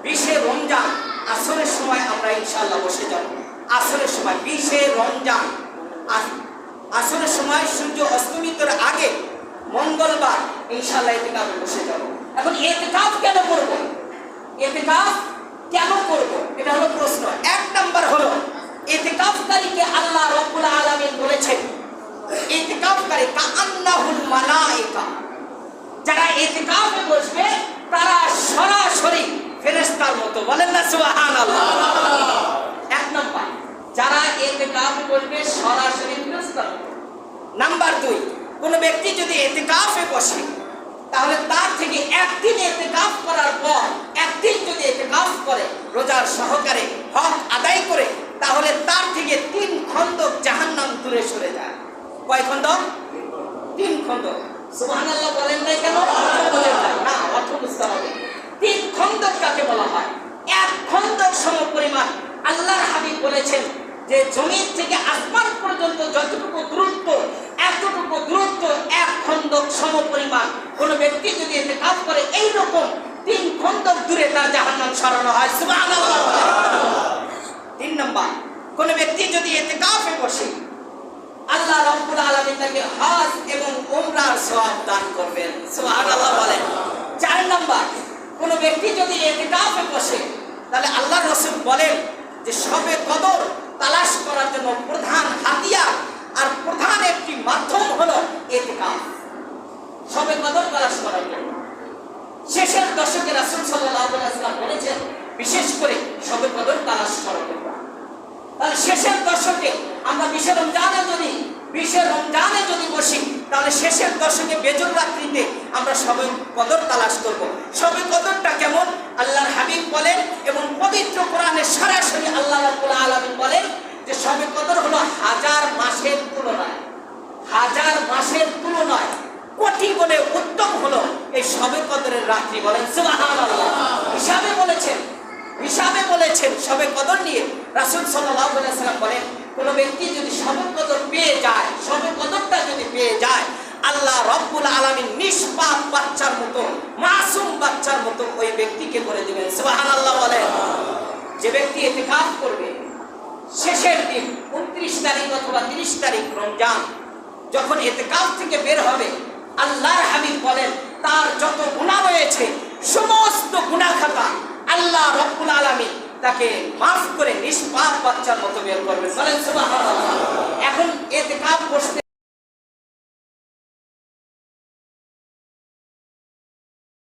20 রমজান আসরের সময় আমরা ইনশাআল্লাহ বসে যাব। আসরের সময় 20 রমজান আসরের সময় সূর্য অস্তমিতের আগে মঙ্গলবার ইনশাআল্লাহ ইতিকাফে বসে যাব। এখন ইতিকাফ কেন করব? ইতিকাফ কেন করব? এটা হলো প্রশ্ন। এক নাম্বার হলো ইতিকাফকারীকে আল্লাহ রাব্বুল আলামিন বলেছেন ইতিকাফকারী কাআন্নাহুল মালায়েকা, যারা ইতিকাফে বসবে তারা সরাসরি ফেরেশতার মতো। বলেন না সুবহানাল্লাহ। এক নাম্বার, যারা ইতিকাফে বসবে সরাসরি ফেরেশতার মতো। নাম্বার 2, কোন ব্যক্তি যদি ইতিকাফে বসে তাহলে তার থেকে একদিন ইতিকাফ করার পর একদিন যদি ইতিকাফ করে রোজার সহকারে হক আদায় করে, তাহলে তার থেকে 3 খন্দক জাহান্নাম দূরে সরে যায়। কয় খন্দক? 3 খন্দক। সুবহানাল্লাহ বলেন না কেন? অর্থ বলেন না, অর্থ বুঝতে হবে। 3 খন্দক কাকে বলা হয়? 1 খন্দক সমপরিমাণ। আল্লাহর হাবিব বলেছেন যে জমিন থেকে আসমান পর্যন্ত যতটুকু দূরত্ব, এতটুকু দূরত্ব 1 খন্দক সমপরিমাণ। কোন ব্যক্তি যদি ইতিকাফ করে এই রকম 3 খন্দক দূরে তার জাহান্নাম সরানো হয়। সুবহানাল্লাহ। 3 নাম্বার, কোন ব্যক্তি যদি ইতিকাফে বসে আল্লাহ রাব্বুল আলামিন তাকে হজ এবং উমরার সওয়াব দান করবেন। সুবহানাল্লাহ বলেন। 4 নাম্বার, কোন ব্যক্তি যদি ইতিকাফে বসে তাহলে আল্লাহর রাসূল বলেন যে শবে কদর তালাশ করার জন্য প্রধান হাতিয়ার আর প্রধান একটি মাধ্যম হলো ইতিকাফ। শবে কদর তালাশ করার জন্য শেষের দশকে রাসূল সাল্লাল্লাহু আলাইহি ওয়াসাল্লাম বলেছেন বিশেষ করে শবে কদর তালাশ করার জন্য। তাহলে শেষের দশকে আমরা 20 রমজানে যদি বসি তাহলে শেষের দশকে বেজর রাত্রিতে আমরা শবে কদর তালাশ করব। শবে কদরটা কেমন? আল্লাহর হাবিব বলেন এবং পবিত্র কোরআনে সরাসরি আল্লাহ রাব্বুল আলামিন বলেন যে শবে কদর হলো 1000 মাসের তুলনায় কোটি গুণে উত্তম হলো এই শবে কদরের রাত্রি। বলেন সুবহানাল্লাহ। হিসাবে বলেছেন শবে কদর নিয়ে রাসূল সাল্লাল্লাহু আলাইহি ওয়াসাল্লাম বলেন কোন ব্যক্তি যদি শবে কদর পেয়ে যায়, শবে কদরটা যদি পেয়ে যায়, আল্লাহ রাব্বুল আলামিন নিষ্পাপ বাচ্চার মতো, মাসুম বাচ্চার মতো ওই ব্যক্তিকে করে দিবেন। সুবহানাল্লাহ বলেন। যে ব্যক্তি ইতিকাফ করবে শেষের দিন 29 তারিখ অথবা 30 তারিখ রমজান যখন ইতিকাফ থেকে বের হবে, আল্লাহর হাবিব বলেন তার যত গুনাহ রয়েছে সমস্ত গুনাহ খাতা আল্লাহ রাব্বুল আলামিন তাকে মাফ করে নিষ্পাপ বাচ্চার মতো বের করবেন। বলেন সুবহানাল্লাহ। এখন ইতিকাফ বসতে